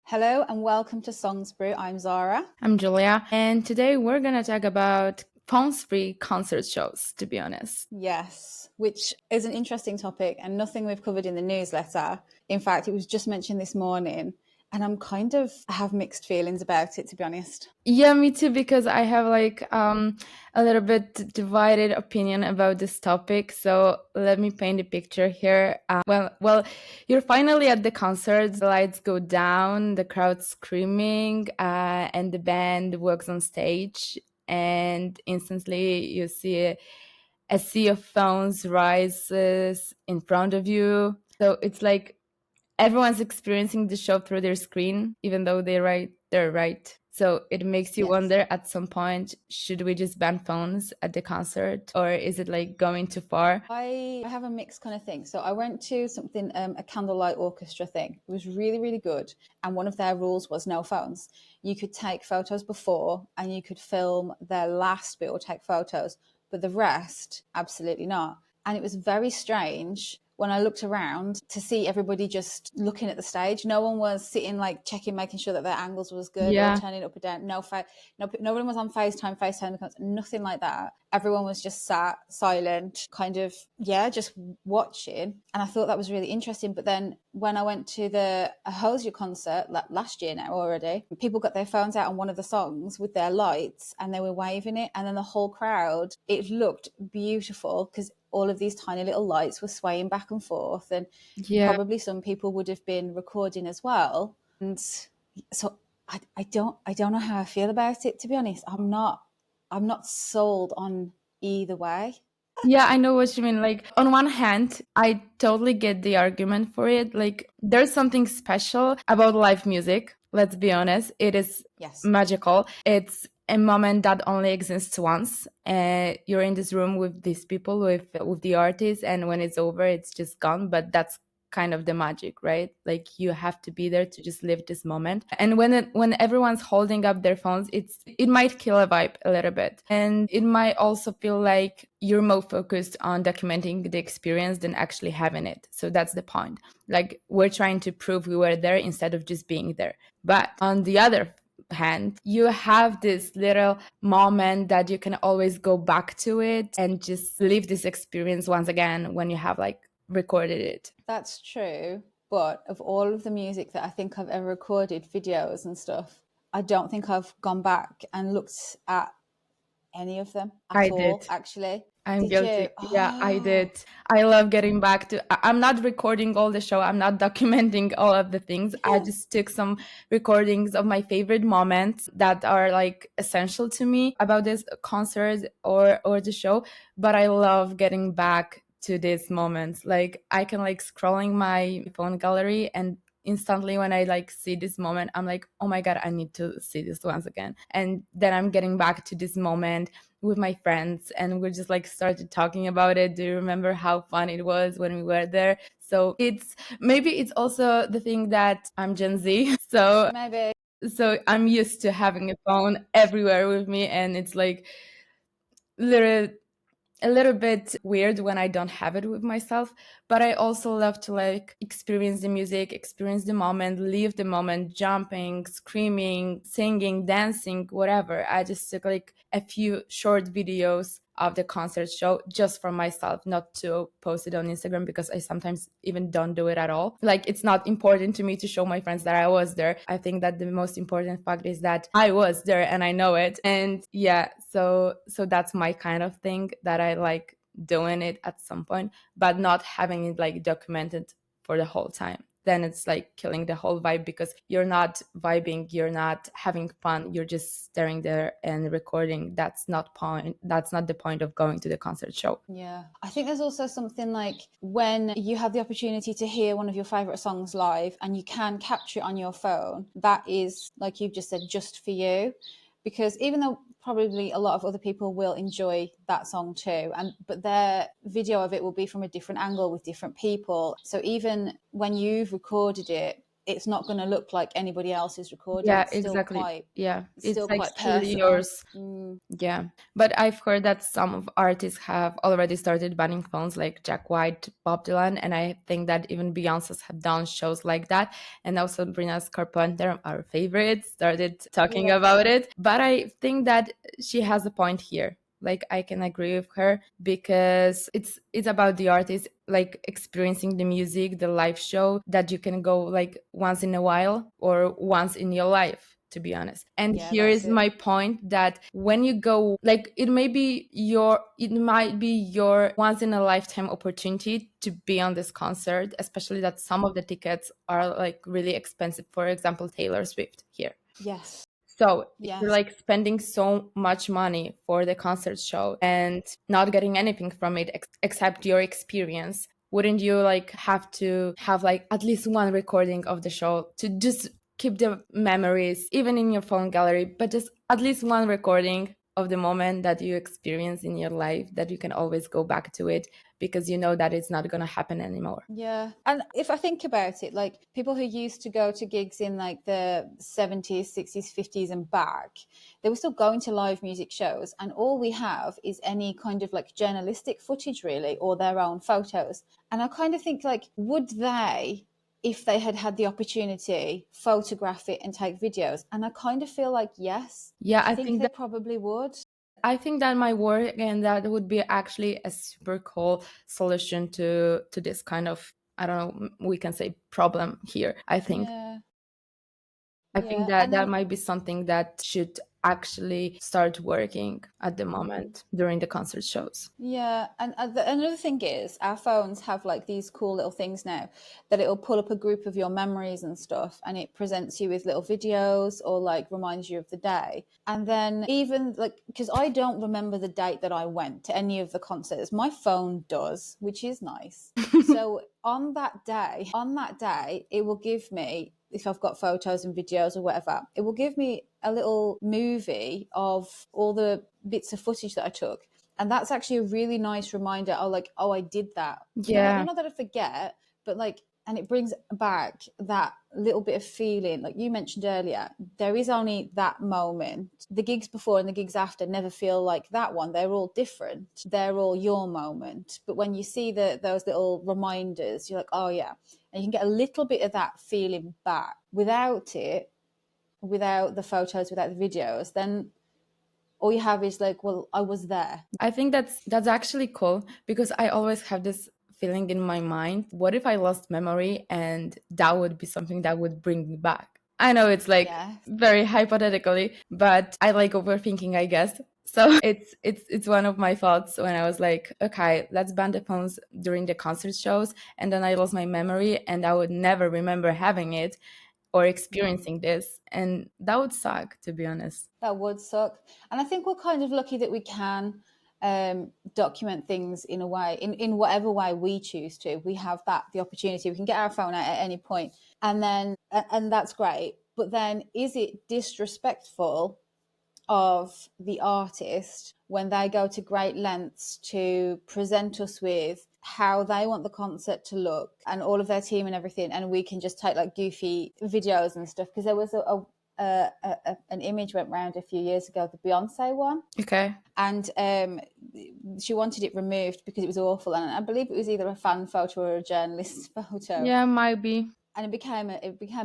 Hello and welcome to SongsBrew. I'm Zara. I'm Julia, and today we're gonna talk about phones-free concert shows, to be honest. Yes, which is an interesting topic and nothing we've covered in the newsletter. In fact, it was just mentioned this morning, and I have mixed feelings about it, to be honest. Yeah, me too, because I have a little bit divided opinion about this topic. So let me paint a picture here. You're finally at the concert. The lights go down, the crowd's screaming, and the band walks on stage, and instantly you see a sea of phones rises in front of you. So it's like everyone's experiencing the show through their screen, even though they're right. So it makes you Yes. wonder at some point, should we just ban phones at the concert, or is it like going too far? I have a mixed kind of thing. So I went to something, a candlelight orchestra thing. It was really, really good. And one of their rules was no phones. You could take photos before and you could film their last bit or take photos, but the rest, absolutely not. And it was very strange when I looked around to see everybody just looking at the stage. No one was sitting like checking, making sure that their angles was good or Yeah. turning it up or down. No one was on FaceTime, nothing like that. Everyone was just sat silent, kind of, yeah, just watching. And I thought that was really interesting. But then when I went to a Hosier concert last year now already, people got their phones out on one of the songs with their lights and they were waving it. And then the whole crowd, it looked beautiful because all of these tiny little lights were swaying back and forth. And Yeah. probably some people would have been recording as well. And so I don't know how I feel about it, to be honest. I'm not sold on either way. Yeah, I know what you mean. Like, on one hand, I totally get the argument for it. Like, there's something special about live music. Let's be honest. It is Yes. magical. It's a moment that only exists once. You're in this room with these people, with the artists, and when it's over, it's just gone. But that's kind of the magic, right? Like, you have to be there to just live this moment. And when everyone's holding up their phones, it might kill a vibe a little bit, and it might also feel like you're more focused on documenting the experience than actually having it. So that's the point. Like, we're trying to prove we were there instead of just being there. But on the other hand, you have this little moment that you can always go back to it and just live this experience once again when you have like recorded it. That's true. But of all of the music that I think I've ever recorded, videos and stuff, I don't think I've gone back and looked at any of them I at did. all, actually. I'm Did guilty. you? Yeah, I Oh, did. I love getting back to. I'm not recording all the show. I'm not documenting all of the things. I just took some recordings of my favorite moments that are like essential to me about this concert or the show. But I love getting back to these moments. Like, I can like scrolling my phone gallery, and instantly when I like see this moment, I'm like, oh my god, I need to see this once again. And then I'm getting back to this moment with my friends, and we just like started talking about it. Do you remember how fun it was when we were there? So it's also the thing that I'm Gen Z. maybe. So I'm used to having a phone everywhere with me, and it's like little a little bit weird when I don't have it with myself. But I also love to like experience the music, experience the moment, live the moment, jumping, screaming, singing, dancing, whatever. I just took like a few short videos of the concert show just for myself, not to post it on Instagram, because I sometimes even don't do it at all. Like, it's not important to me to show my friends that I was there. I think that the most important fact is that I was there and I know it. And yeah, so that's my kind of thing, that I like doing it at some point, but not having it like documented for the whole time. Then it's like killing the whole vibe, because you're not vibing, you're not having fun, you're just staring there and recording. That's not the point of going to the concert show. Yeah. I think there's also something like when you have the opportunity to hear one of your favorite songs live and you can capture it on your phone, that is, like you've just said, just for you. Because even though probably a lot of other people will enjoy that song too, but their video of it will be from a different angle with different people. So even when you've recorded it it's not going to look like anybody else's recording. Yeah, It's still exactly. quite, Yeah, it's it's still like quite truly personal. yours. Yeah, but I've heard that some of artists have already started banning phones, like Jack White, Bob Dylan, and I think that even Beyonce's have done shows like that. And also Sabrina Carpenter, our favorite, started talking Yeah. about it. But I think that she has a point here. Like I can agree with her because it's about the artist like experiencing the music, the live show that you can go like once in a while or once in your life, to be honest. And Yeah, here that's is it. my point, that when you go, like it might be your once in a lifetime opportunity to be on this concert, especially that some of the tickets are like really expensive. For example, Taylor Swift here. Yes. So if you're Yes. like spending so much money for the concert show and not getting anything from it except your experience, wouldn't you like have to have like at least one recording of the show to just keep the memories, even in your phone gallery, but just at least one recording of the moment that you experience in your life, that you can always go back to it because you know that it's not going to happen anymore. Yeah. And if I think about it, like people who used to go to gigs in like the 70s, 60s, 50s and back, they were still going to live music shows. And all we have is any kind of like journalistic footage, really, or their own photos. And I kind of think, like, would they, if they had had the opportunity, photograph it and take videos? And I kind of feel like, yes, Yeah, I I think think they that probably would. might work, and that would be actually a super cool solution to this kind of, I don't know, we can say problem here. Yeah. I think Yeah. that And that then, might be something that should actually start working at the moment during the concert shows. yeah, and another thing is our phones have like these cool little things now that it'll pull up a group of your memories and stuff, and it presents you with little videos or like reminds you of the day. And then even like, because I don't remember the date that I went to any of the concerts, my phone does, which is nice. So on that day, it will give me, if I've got photos and videos or whatever, it will give me a little movie of all the bits of footage that I took. And that's actually a really nice reminder. Oh, like, oh, I did that. Yeah. Not that I forget, but like, and it brings back that little bit of feeling. Like you mentioned earlier, there is only that moment. The gigs before and the gigs after never feel like that one. They're all different. They're all your moment. But when you see those little reminders, you're like, oh yeah. And you can get a little bit of that feeling back. Without it, without the photos, without the videos, then all you have is like, well, I was there. I think that's actually cool because I always have this feeling in my mind, what if I lost memory and that would be something that would bring me back? I know it's like Yeah. very hypothetically, but I like overthinking, I guess. So it's one of my thoughts when I was like, okay, let's ban the phones during the concert shows, and then I lost my memory and I would never remember having it or experiencing this, and that would suck, to be honest. That would suck. And I think we're kind of lucky that we can document things in a way, in whatever way we choose to. We have the opportunity. We can get our phone out at any point, and then and that's great. But then, is it disrespectful of the artist when they go to great lengths to present us with how they want the concert to look and all of their team and everything, and we can just take like goofy videos and stuff? Because there was an image went around a few years ago, the Beyonce one, Okay. and she wanted it removed because it was awful, and I believe it was either a fan photo or a journalist photo, Yeah, might be. and it became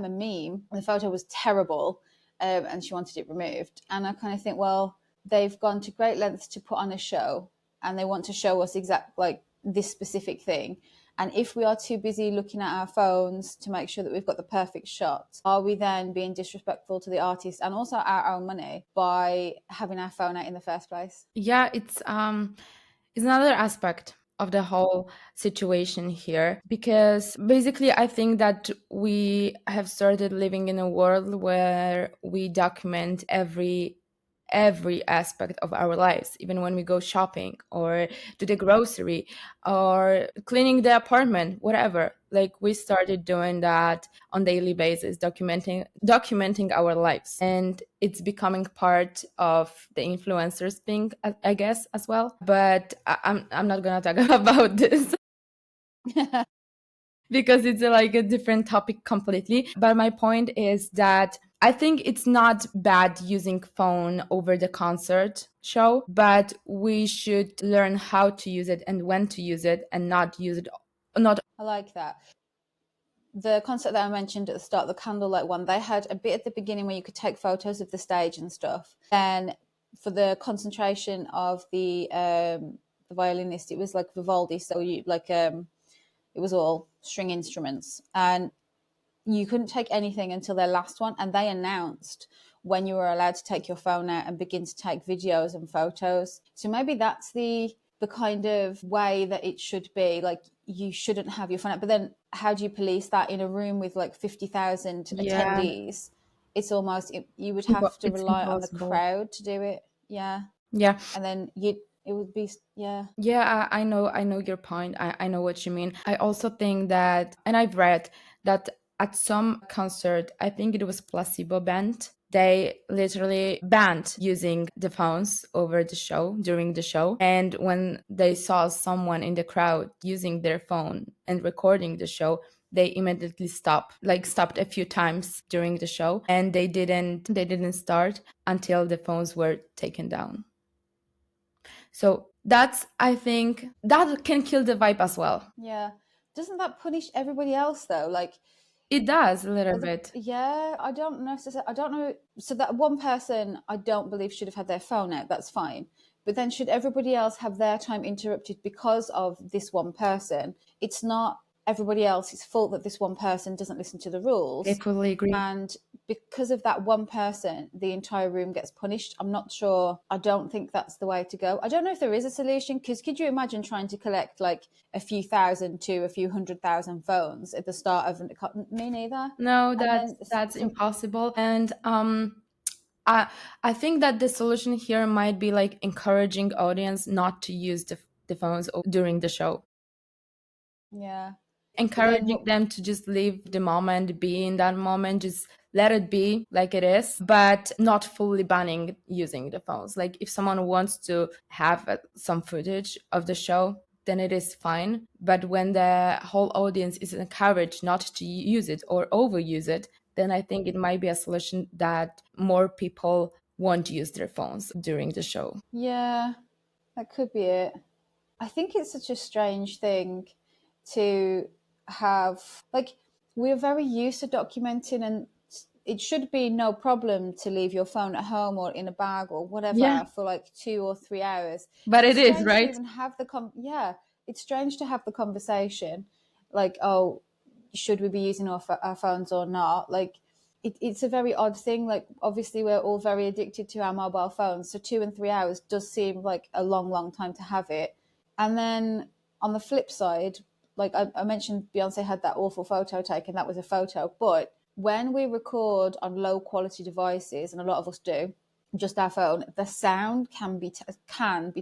a meme. The photo was terrible, and she wanted it removed. And I kind of think, well, they've gone to great lengths to put on a show, and they want to show us exact like this specific thing. And if we are too busy looking at our phones to make sure that we've got the perfect shot, are we then being disrespectful to the artist and also our own money by having our phone out in the first place? Yeah, it's another aspect of the whole situation here, because basically I think that we have started living in a world where we document every aspect of our lives, even when we go shopping or to the grocery or cleaning the apartment, whatever. Like we started doing that on daily basis, documenting our lives, and it's becoming part of the influencers thing, I guess, as well. But I'm not gonna talk about this. because it's like a different topic completely. But my point is that I think it's not bad using phone over the concert show, but we should learn how to use it and when to use it, and not use it not. I like that. The concert that I mentioned at the start, the candlelight one, they had a bit at the beginning where you could take photos of the stage and stuff. And for the concentration of the violinist, it was like Vivaldi, so you like it was all string instruments, and you couldn't take anything until their last one, and they announced when you were allowed to take your phone out and begin to take videos and photos. So maybe that's the kind of way that it should be. Like, you shouldn't have your phone out, but then how do you police that in a room with like 50,000 Yeah, attendees? It's almost, you would have to it's rely on the impossible. crowd to do it. Yeah. Yeah. And then you it would be, yeah. Yeah, I know your point. I know what you mean. I also think that, and I've read that at some concert, I think it was placebo band, they literally banned using the phones over the show, during the show. And when they saw someone in the crowd using their phone and recording the show, they immediately stopped a few times during the show, and they didn't start until the phones were taken down. So that's, I think, that can kill the vibe as well. Yeah. Doesn't that punish everybody else though? Like, It does a little as a, bit. yeah, I don't know. I don't know. So that one person, I don't believe should have had their phone out. That's fine. But then, should everybody else have their time interrupted because of this one person? It's not everybody else's fault that this one person doesn't listen to the I rules. totally agree. And because of that one person, the entire room gets punished. I'm not sure. I don't think that's the way to go. I don't know if there is a solution, because could you imagine trying to collect like a few thousand to a few 100,000 phones at the start of me neither. No, And that's then that's impossible. And I I think that the solution here might be like encouraging audience not to use the phones during the show. yeah, but then Encouraging what? them to just leave the moment, be in that moment, just let it be like it is, but not fully banning using the phones. Like, if someone wants to have some footage of the show, then it is fine. But when the whole audience is encouraged not to use it or overuse it, then I think it might be a solution that more people won't use their phones during the show. Yeah, that could be it. I think it's such a strange thing to have. Like, we're very used to documenting, and it should be no problem to leave your phone at home or in a bag or Yeah, whatever for like 2 or 3 hours. but it It's is, strange to right? even have yeah, it's strange to have the conversation, like, oh, should we be using our phones or not? Like, it's a very odd thing. Like, obviously we're all very addicted to our mobile phones, so 2 and 3 hours does seem like a long time to have it. And then on the flip side, like I mentioned, Beyonce had that awful photo taken. That was a photo. But when we record on low quality devices, and a lot of us do, just our phone, the sound can be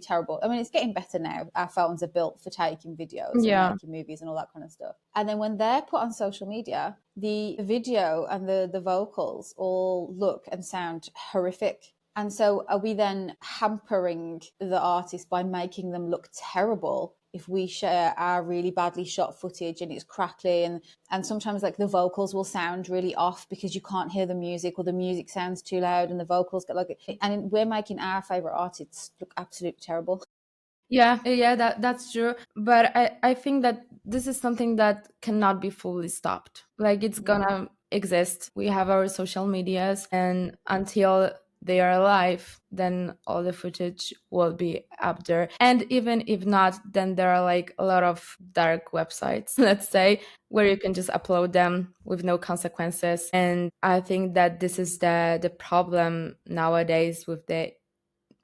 terrible. I mean, it's getting better now. Our phones are built for taking videos and Yeah. making movies and all that kind of stuff. And then when they're put on social media, the video and the vocals all look and sound horrific. And so, are we then hampering the artist by making them look terrible if we share our really badly shot footage and it's crackly, and sometimes like the vocals will sound really off because you can't hear the music, or the music sounds too loud and the vocals get like, and we're making our favorite artists look absolutely terrible. Yeah, yeah, that's true. But I think that this is something that cannot be fully stopped. Like, it's Yeah. gonna exist. We have our social medias, and until they are alive, then all the footage will be up there. And even if not, then there are like a lot of dark websites, let's say, where you can just upload them with no consequences. And I think that this is the problem nowadays with the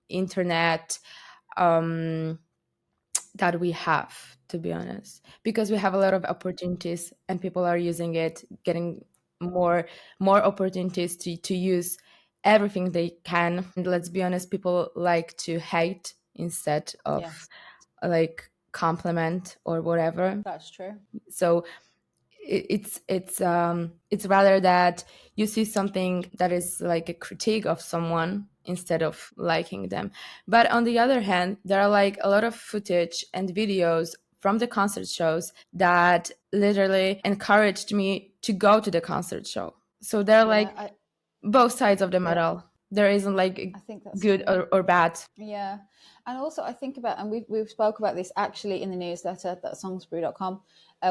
internet, um that we have, to be honest, because we have a lot of opportunities and people are using it, getting more opportunities to use everything they can. And let's be honest, people like to hate instead of Yes, like compliment or whatever. that's true. So it's rather that you see something that is like a critique of someone instead of liking them. But on the other hand, there are like a lot of footage and videos from the concert shows that literally encouraged me to go to the concert show. So they're like both sides of the medal. There isn't like I think that's good true. or bad. Yeah. And also I think about, and we've spoke about this actually in the newsletter, that songsbrew.com.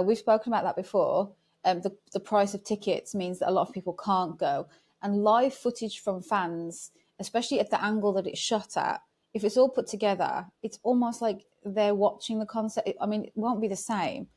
We've spoken about that before. The price of tickets means that a lot of people can't go. And live footage from fans, especially at the angle that it's shot at, if it's all put together, it's almost like they're watching the concert. I mean, it won't be the same,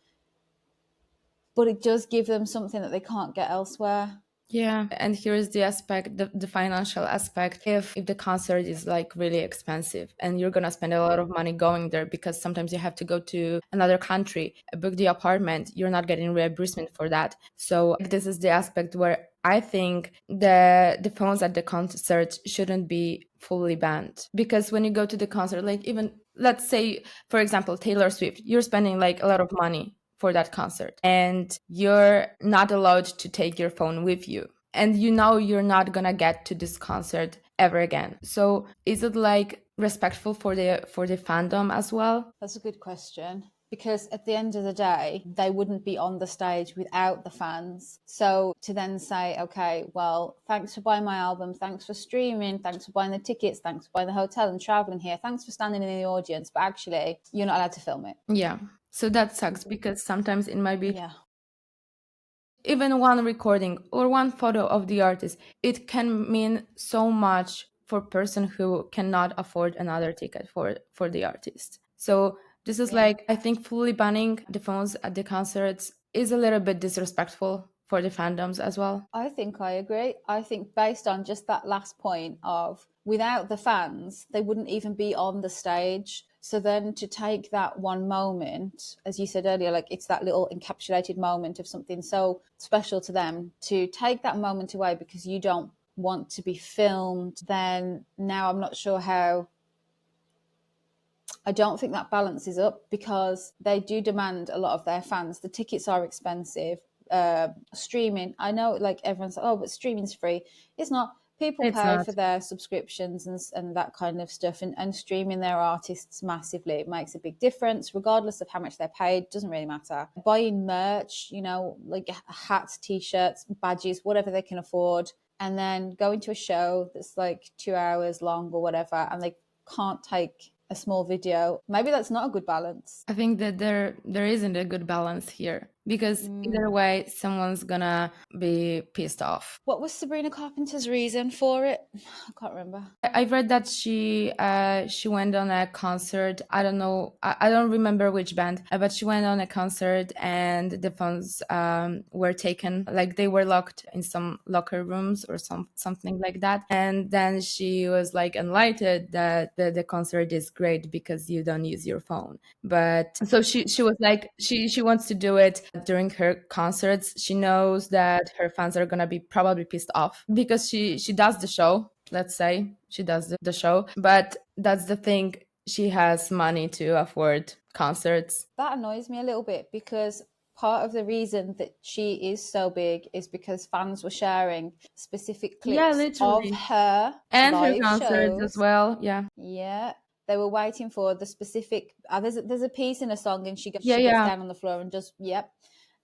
but it does give them something that they can't get elsewhere. Yeah, and here's the aspect, the financial aspect. If the concert is like really expensive and you're gonna spend a lot of money going there, because sometimes you have to go to another country, book the apartment, you're not getting reimbursement for that. So this is the aspect where I think the phones at the concert shouldn't be fully banned. Because when you go to the concert, like even let's say, for example, Taylor Swift, you're spending like a lot of money for that concert and you're not allowed to take your phone with you, and you know you're not gonna get to this concert ever again. So is it like respectful for the fandom as well? That's a good question, because at the end of the day, they wouldn't be on the stage without the fans. So to then say, okay, well, thanks for buying my album, thanks for streaming, thanks for buying the tickets, thanks for buying the hotel and traveling here, thanks for standing in the audience, but actually you're not allowed to film it. Yeah, so that sucks, because sometimes it might be Yeah. even one recording or one photo of the artist, it can mean so much for a person who cannot afford another ticket for the artist. So this is like, I think fully banning the phones at the concerts is a little bit disrespectful for the fandoms as well. I think I agree. I think based on just that last point of without the fans, they wouldn't even be on the stage. So then to take that one moment, as you said earlier, like it's that little encapsulated moment of something so special to them, to take that moment away because you don't want to be filmed, then now I'm not sure how. I don't think that balances up, because they do demand a lot of their fans. The tickets are expensive. Streaming, I know, like everyone's like, oh, but streaming's free. It's not. People It's pay not. for their subscriptions and that kind of stuff, and streaming their artists massively. It makes a big difference, regardless of how much they're paid. Doesn't really matter. Buying merch, like hats, t-shirts, badges, whatever they can afford, and then going to a show that's like 2 hours long or whatever, and they can't take a small video. Maybe that's not a good balance. I think that there isn't a good balance here, because either way someone's gonna be pissed off. What was Sabrina Carpenter's reason for it? I can't remember. I've read that she went on a concert. I don't know. I don't remember which band, but she went on a concert and the phones were taken. Like they were locked in some locker rooms or something like that. And then she was like enlightened that the concert is great because you don't use your phone. But so she was like she wants to do it during her concerts. She knows that her fans are gonna be probably pissed off because she does the show. Let's say she does the show, but that's the thing, she has money to afford concerts. That annoys me a little bit, because part of the reason that she is so big is because fans were sharing specific Yeah, clips of literally. her And her live concerts as shows. well. Yeah. Yeah, they were waiting for the specific. There's a piece in a song, and Yeah, she gets yeah. down on the floor and just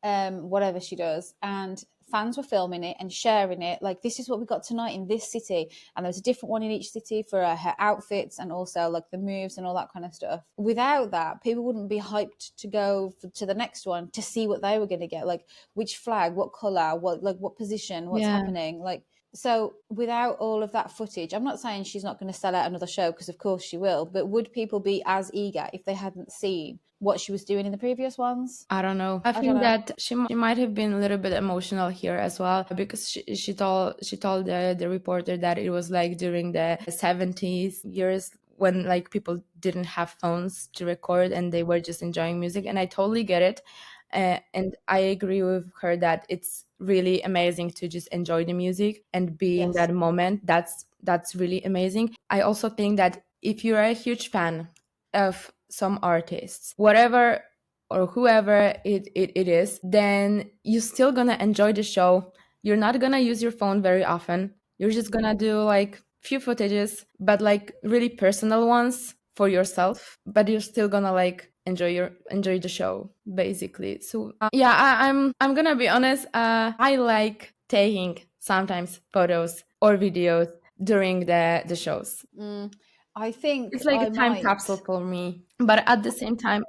whatever she does, and fans were filming it and sharing it. Like, this is what we got tonight in this city, and there was a different one in each city for her outfits and also like the moves and all that kind of stuff. Without that, people wouldn't be hyped to go to the next one to see what they were going to get, like which flag, what color, what position, what's Yeah. happening, like. So without all of that footage, I'm not saying she's not going to sell out another show, because of course she will, but would people be as eager if they hadn't seen what she was doing in the previous ones? I don't know. I don't think know. that she might have been a little bit emotional here as well, because she told the reporter that it was like during the 70s years when like people didn't have phones to record and they were just enjoying music, and I totally get it. And I agree with her that it's really amazing to just enjoy the music and be in Yes. that moment. That's really amazing. I also think that if you're a huge fan of some artists, whatever or whoever it is, then you're still gonna enjoy the show. You're not gonna use your phone very often. You're just gonna do like few footages, but like really personal ones for yourself, but you're still gonna like enjoy the show basically. So yeah, I'm gonna be honest. I like taking sometimes photos or videos during the shows. I think It's like I a time might. capsule for me. But at the same time,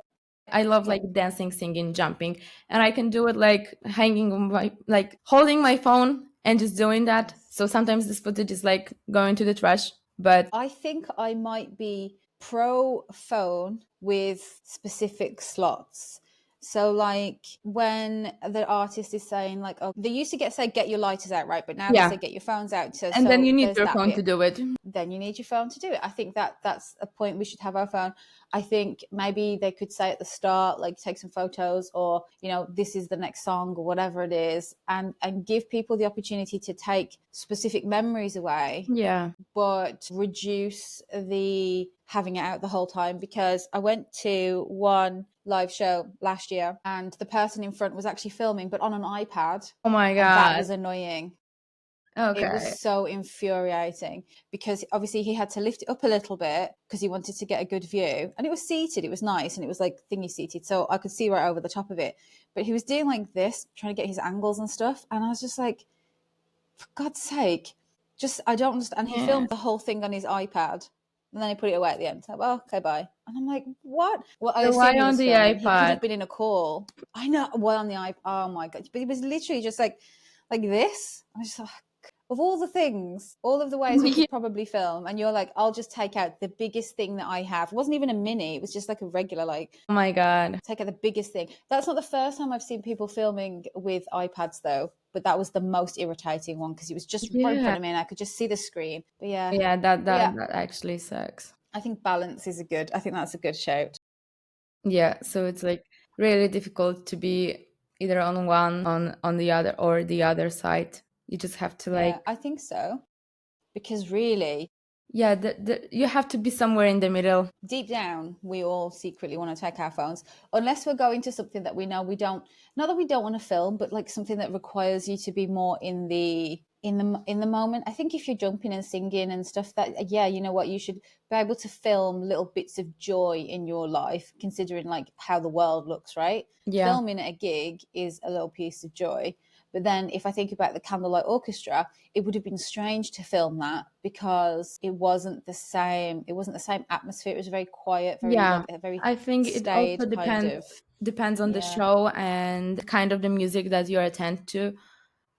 I love like dancing, singing, jumping, and I can do it like hanging on my like holding my phone and just doing that. Yes. So sometimes this footage is like going to the trash, but I think I might be pro phone with specific slots. So like when the artist is saying like, oh, they used to get your lighters out, right? But now they yeah. say get your phones out. So And then so you need there's your that phone to bit. do it. Then you need your phone to do it. I think that's a point we should have our phone. I think maybe they could say at the start, like take some photos or, this is the next song or whatever it is, and give people the opportunity to take specific memories away, Yeah. but reduce the having it out the whole time. Because I went to one live show last year and the person in front was actually filming, but on an iPad. Oh my And that God. was annoying. It was Okay. so infuriating because obviously he had to lift it up a little bit because he wanted to get a good view. And it was seated, it was nice, and it was like thingy seated. So I could see right over the top of it. But he was doing like this, trying to get his angles and stuff. And I was just like, for God's sake, just, I don't understand. And he Yeah. filmed the whole thing on his iPad. And then he put it away at the end. So, well, okay, bye. And I'm like, what? Well, I So why assume he on was the filming. He could have iPad? been in a call. I know. Well, on the iPad. Oh my God. But he was literally just like this. I was just like, of all the things, all of the ways we Yeah. could probably film, and you're like, I'll just take out the biggest thing that I have. It wasn't even a mini, it was just like a regular, like, Oh my God. take out the biggest thing. That's not the first time I've seen people filming with iPads, though, but that was the most irritating one because it was just right in Yeah. front of me and I could just see the screen. But yeah, Yeah, that but that yeah, that actually sucks. I think balance is I think that's a good shout. Yeah, so it's like really difficult to be either on one on the other or the other side. You just have to like Yeah, I think so. Because really, yeah, you have to be somewhere in the middle. deep down, we all secretly want to take our phones, unless we're going to something that we know we don't, not that we don't want to film, but like something that requires you to be more in the moment. I think if you're jumping and singing and stuff, that, yeah, you know what, you should be able to film little bits of joy in your life, considering like how the world looks, right? Yeah. Filming at a gig is a little piece of joy. But then if I think about the Candlelight Orchestra, it would have been strange to film that because it wasn't the same atmosphere. It was very quiet, very Yeah. like a very I think it also staid kind of. depends on the Yeah, show and kind of the music that you attend to.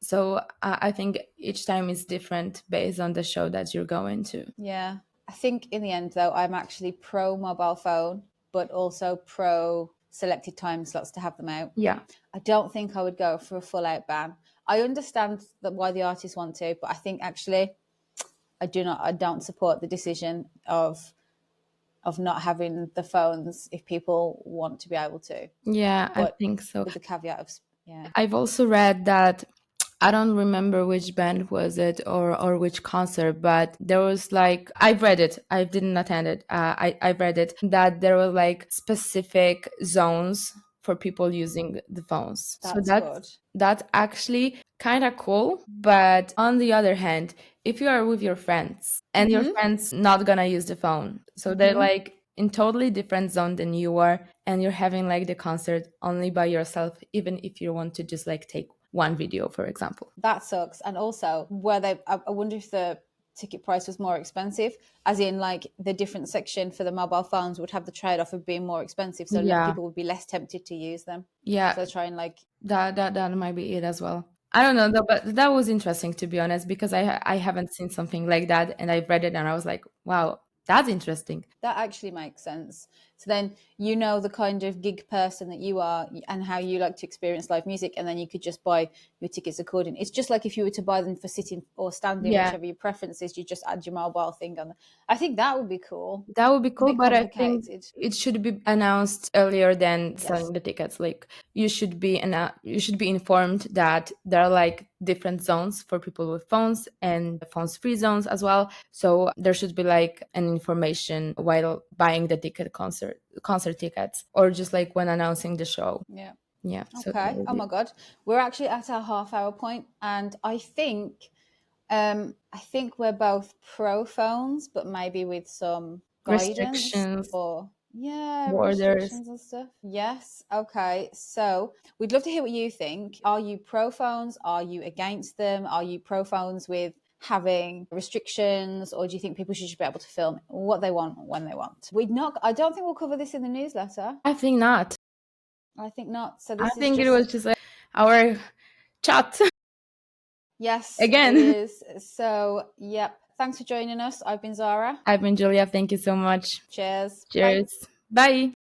So I think each time is different based on the show that you're going to. yeah. I think in the end though, I'm actually pro mobile phone, but also pro selected time slots to have them out. Yeah. I don't think I would go for a full out ban. I understand that why the artists want to, but I think actually I don't support the decision of not having the phones if people want to be able to, Yeah, I but think so. with the caveat of, yeah. I've also read that I don't remember which band was it or which concert, but there was like I've read it. I didn't attend it. I read it that there were like specific zones for people using the phones. So That's good. that's actually kind of cool. But on the other hand, if you are with your friends and your Mm-hmm. friends not gonna use the phone, so they're Mm-hmm. like in totally different zone than you are, and you're having like the concert only by yourself, even if you want to just like take one video, for example. That sucks. And also, I wonder if the ticket price was more expensive, as in like the different section for the mobile phones would have the trade off of being more expensive, so Yeah, people would be less tempted to use them. yeah, So they try and like, that might be it as well. I don't know though, but that was interesting to be honest because I haven't seen something like that, and I read it and I was like, wow, that's interesting. that actually makes sense. So then the kind of gig person that you are and how you like to experience live music, and then you could just buy your tickets accordingly. It's just like if you were to buy them for sitting or standing, Yeah, whichever your preference is, you just add your mobile thing on. I think that would be cool. that would be A cool, bit but I think complicated. it should be announced earlier than Yes. selling the tickets. Like you should be informed that there are like different zones for people with phones and phones free zones as well. So there should be like an information while buying the concert tickets or just like when announcing the show. Yeah. Yeah. So that Okay. would Oh be my God. We're actually at our half-hour point, and I think we're both pro phones, but maybe with some guidance restrictions. or Yeah, borders. restrictions and stuff. Yes. Okay. So we'd love to hear what you think. Are you pro phones? Are you against them? Are you pro phones with having restrictions, or do you think people should just be able to film what they want when they want? We'd not. I don't think we'll cover this in the newsletter. I think not. I think not. So I this is think it was just just like our chat yes, it again. is. So yep. Thanks for joining us. I've been Zara. I've been Julia. Thank you so much. Cheers. Bye. Cheers. Bye.